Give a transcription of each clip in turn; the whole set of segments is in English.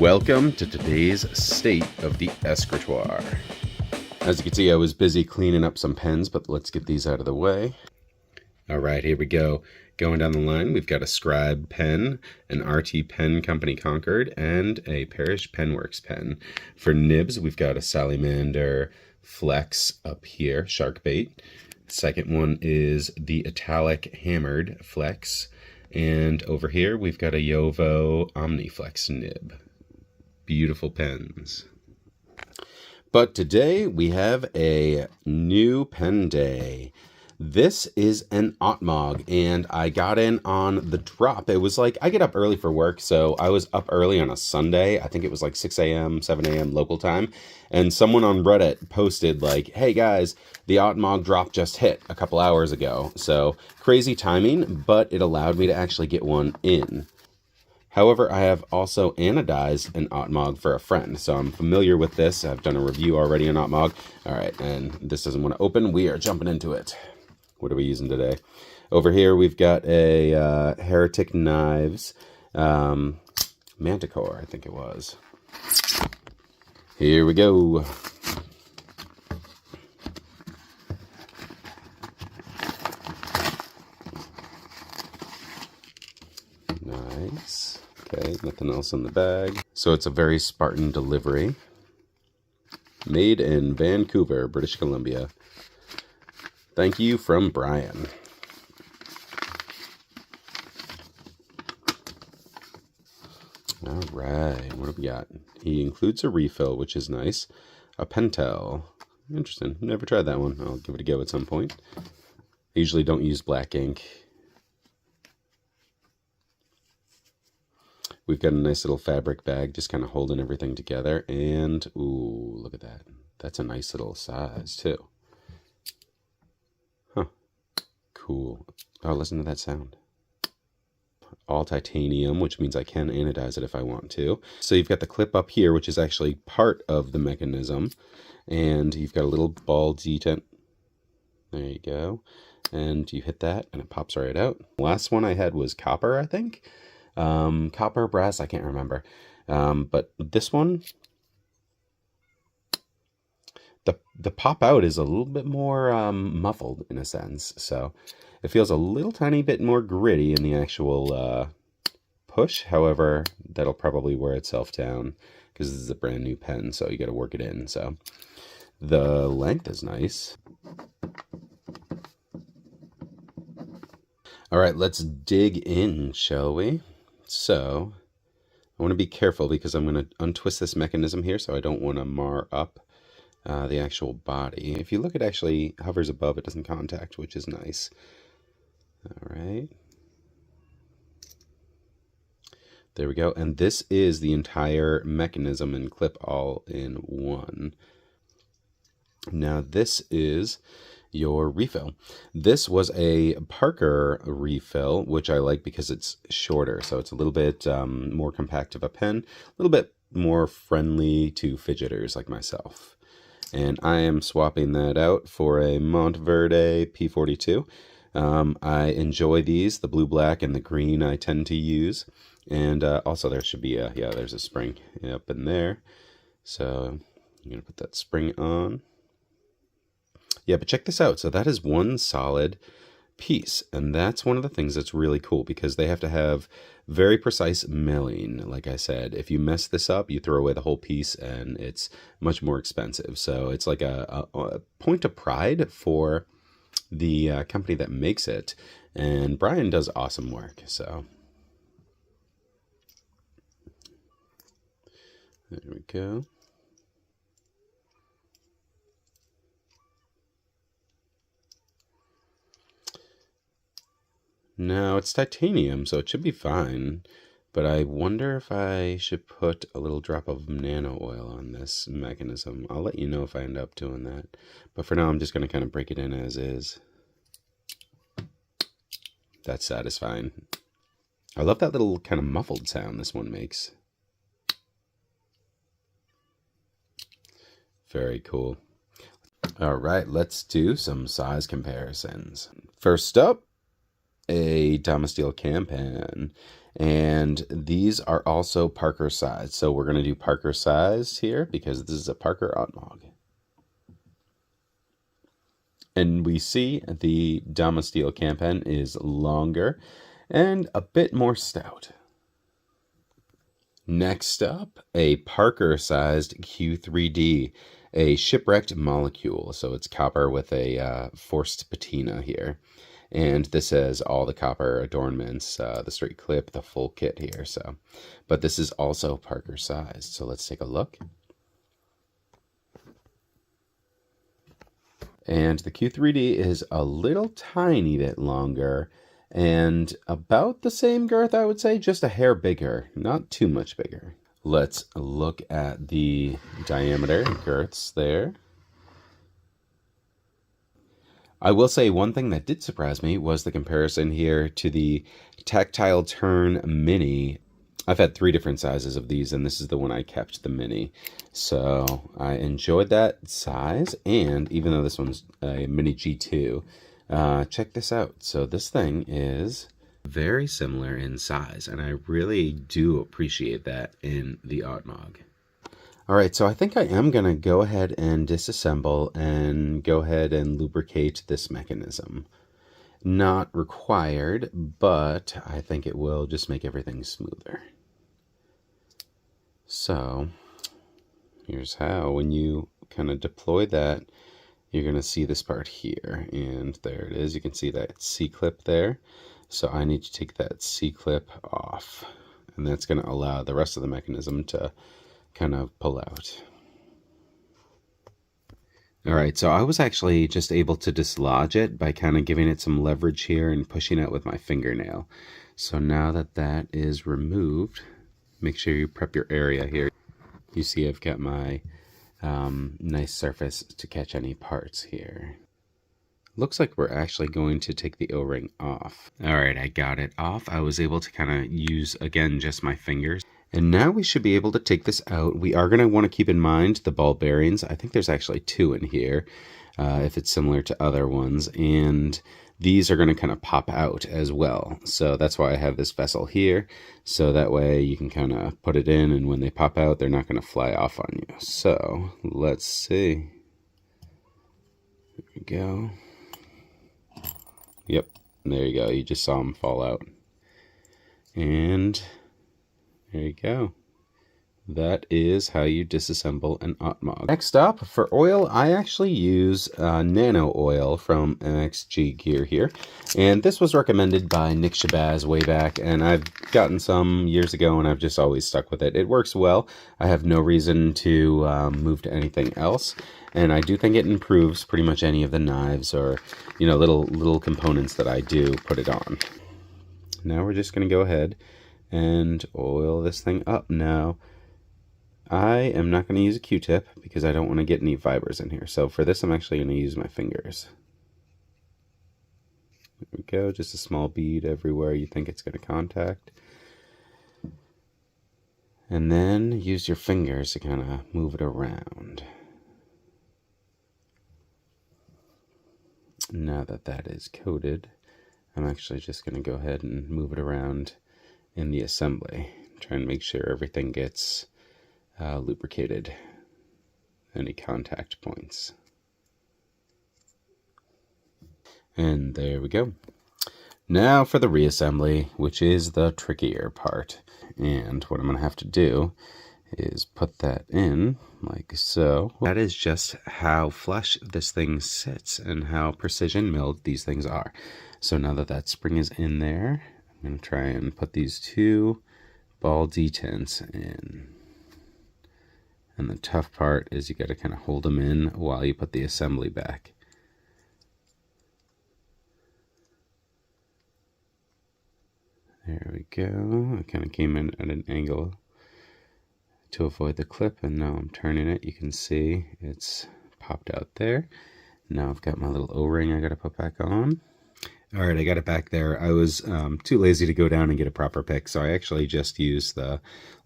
Welcome to today's State of the Escritoire. As you can see, I was busy cleaning up some pens, but let's get these out of the way. All right, here we go. Going down the line, we've got a Scribe pen, an RT Pen Company Concord, and a Parrish Penworks pen. For nibs, we've got a Salamander Flex up here, shark bait. Second one is the Italic Hammered Flex. And over here, we've got a Yovo Omniflex nib. Beautiful pens. But today we have a new pen day. This is an Autmog, and I got in on the drop. It was like, I get up early for work, so I was up early on a Sunday. I think it was like 6 a.m., 7 a.m. local time. And someone on Reddit posted like, hey guys, the Autmog drop just hit a couple hours ago. So crazy timing, but it allowed me to actually get one in. However, I have also anodized an Autmog for a friend, so I'm familiar with this. I've done a review already on Autmog. All right, and this doesn't want to open. We are jumping into it. What are we using today? Over here, we've got a Heretic Knives Manticore, I think it was. Here we go. Nice. Okay, nothing else in the bag. So it's a very Spartan delivery. Made in Vancouver, British Columbia. Thank you from Brian. All right, what have we got? He includes a refill, which is nice. A Pentel. Interesting. Never tried that one. I'll give it a go at some point. I usually don't use black ink. We've got a nice little fabric bag, just kind of holding everything together. And, ooh, look at that. That's a nice little size, too. Huh. Cool. Oh, listen to that sound. All titanium, which means I can anodize it if I want to. So you've got the clip up here, which is actually part of the mechanism. And you've got a little ball detent. There you go. And you hit that, and it pops right out. The last one I had was copper, I think. Copper, brass, I can't remember. But this one, the pop out is a little bit more muffled in a sense. So it feels a little tiny bit more gritty in the actual push. However, that'll probably wear itself down because this is a brand new pen, so you got to work it in. So the length is nice. All right, let's dig in, shall we? So I want to be careful because I'm going to untwist this mechanism here, so I don't want to mar up the actual body. If you look, it actually hovers above, it doesn't contact, which is nice. All right. There we go. And this is the entire mechanism and clip all in one. Now this is your refill. This was a Parker refill, which I like because it's shorter, so it's a little bit more compact of a pen, a little bit more friendly to fidgeters like myself. And I am swapping that out for a Montverde P42. I enjoy these, the blue, black, and the green I tend to use. And also there should be a, yeah, there's a spring up in there. So I'm going to put that spring on. Yeah, but check this out. So that is one solid piece. And that's one of the things that's really cool because they have to have very precise milling. Like I said, if you mess this up, you throw away the whole piece and it's much more expensive. So it's like a point of pride for the company that makes it. And Brian does awesome work. So there we go. No, it's titanium, so it should be fine. But I wonder if I should put a little drop of nano oil on this mechanism. I'll let you know if I end up doing that. But for now, I'm just going to kind of break it in as is. That's satisfying. I love that little kind of muffled sound this one makes. Very cool. All right, let's do some size comparisons. First up, a Damasteel cam pen. And these are also Parker size. So we're going to do Parker size here because this is a Parker Autmog. And we see the Damasteel Campen is longer and a bit more stout. Next up, a Parker-sized Q3D, a shipwrecked molecule. So it's copper with a forced patina here. And this has all the copper adornments, the straight clip, the full kit here. But this is also Parker-sized. So let's take a look. And the Q3D is a little tiny bit longer and about the same girth, I would say, just a hair bigger, not too much bigger. Let's look at the diameter girths there. I will say one thing that did surprise me was the comparison here to the Tactile Turn Mini. I've had 3 different sizes of these, and this is the one I kept, the Mini. So I enjoyed that size, and even though this one's a Mini G2, check this out. So this thing is very similar in size, and I really do appreciate that in the Autmog. All right, so I think I am going to go ahead and disassemble and go ahead and lubricate this mechanism. Not required, but I think it will just make everything smoother. So here's how. When you kind of deploy that, you're going to see this part here, and there it is. You can see that C-clip there. So I need to take that C-clip off, and that's going to allow the rest of the mechanism to kind of pull out. All right, so I was actually just able to dislodge it by kind of giving it some leverage here and pushing it with my fingernail. So now that that is removed, make sure you prep your area here. You see I've got my nice surface to catch any parts here. Looks like we're actually going to take the O-ring off. All right, I got it off. I was able to kind of use, again, just my fingers. And now we should be able to take this out. We are going to want to keep in mind the ball bearings. I think there's actually 2 in here, if it's similar to other ones. And these are going to kind of pop out as well. So that's why I have this vessel here. So that way you can kind of put it in, and when they pop out, they're not going to fly off on you. So let's see. There we go. Yep, there you go. You just saw them fall out. And there you go. That is how you disassemble an Autmog. Next up, for oil, I actually use nano oil from MXG Gear here. And this was recommended by Nick Shabazz way back, and I've gotten some years ago, and I've just always stuck with it. It works well. I have no reason to move to anything else. And I do think it improves pretty much any of the knives or, you know, little components that I do put it on. Now we're just going to go ahead and oil this thing up. Now, I am not going to use a Q-tip because I don't want to get any fibers in here. So for this, I'm actually going to use my fingers. There we go, just a small bead everywhere you think it's going to contact. And then use your fingers to kind of move it around. Now that that is coated, I'm actually just going to go ahead and move it around in the assembly. Try and make sure everything gets lubricated, any contact points. And there we go. Now for the reassembly, which is the trickier part. And what I'm going to have to do is put that in like so. That is just how flush this thing sits and how precision milled these things are. So now that that spring is in there, I'm going to try and put these 2 ball detents in. And the tough part is you got to kind of hold them in while you put the assembly back. There we go. I kind of came in at an angle to avoid the clip, and now I'm turning it. You can see it's popped out there. Now I've got my little O-ring I got to put back on. All right, I got it back there. I was too lazy to go down and get a proper pick, so I actually just used the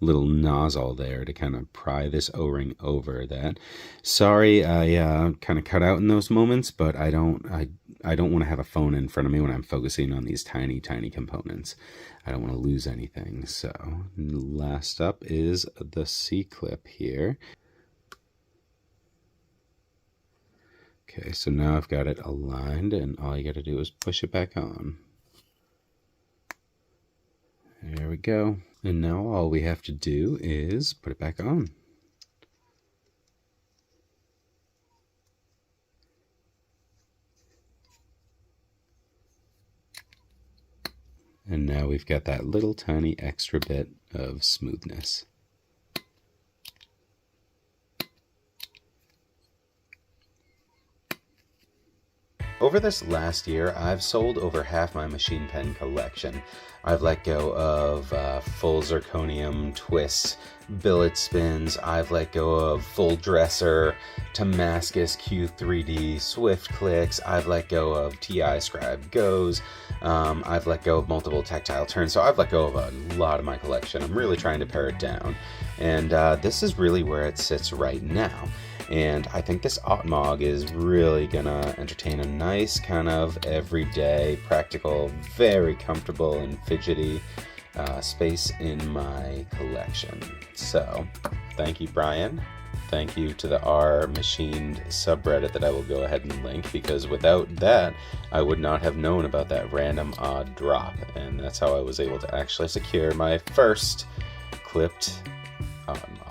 little nozzle there to kind of pry this O-ring over that. Sorry, I kind of cut out in those moments, but I don't want to have a phone in front of me when I'm focusing on these tiny, tiny components. I don't want to lose anything. So last up is the C-clip here. Okay, so now I've got it aligned, and all you got to do is push it back on. There we go. And now all we have to do is put it back on. And now we've got that little tiny extra bit of smoothness. Over this last year, I've sold over half my machine pen collection. I've let go of full zirconium twists, billet spins. I've let go of full dresser, Damascus Q3D, Swift clicks. I've let go of TI Scribe Goes. I've let go of multiple tactile turns. So I've let go of a lot of my collection. I'm really trying to pare it down. And this is really where it sits right now. And I think this Autmog is really gonna entertain a nice kind of everyday, practical, very comfortable and fidgety space in my collection. So, thank you, Brian. Thank you to the R Machined subreddit that I will go ahead and link, because without that, I would not have known about that random odd drop. And that's how I was able to actually secure my first clipped Autmog.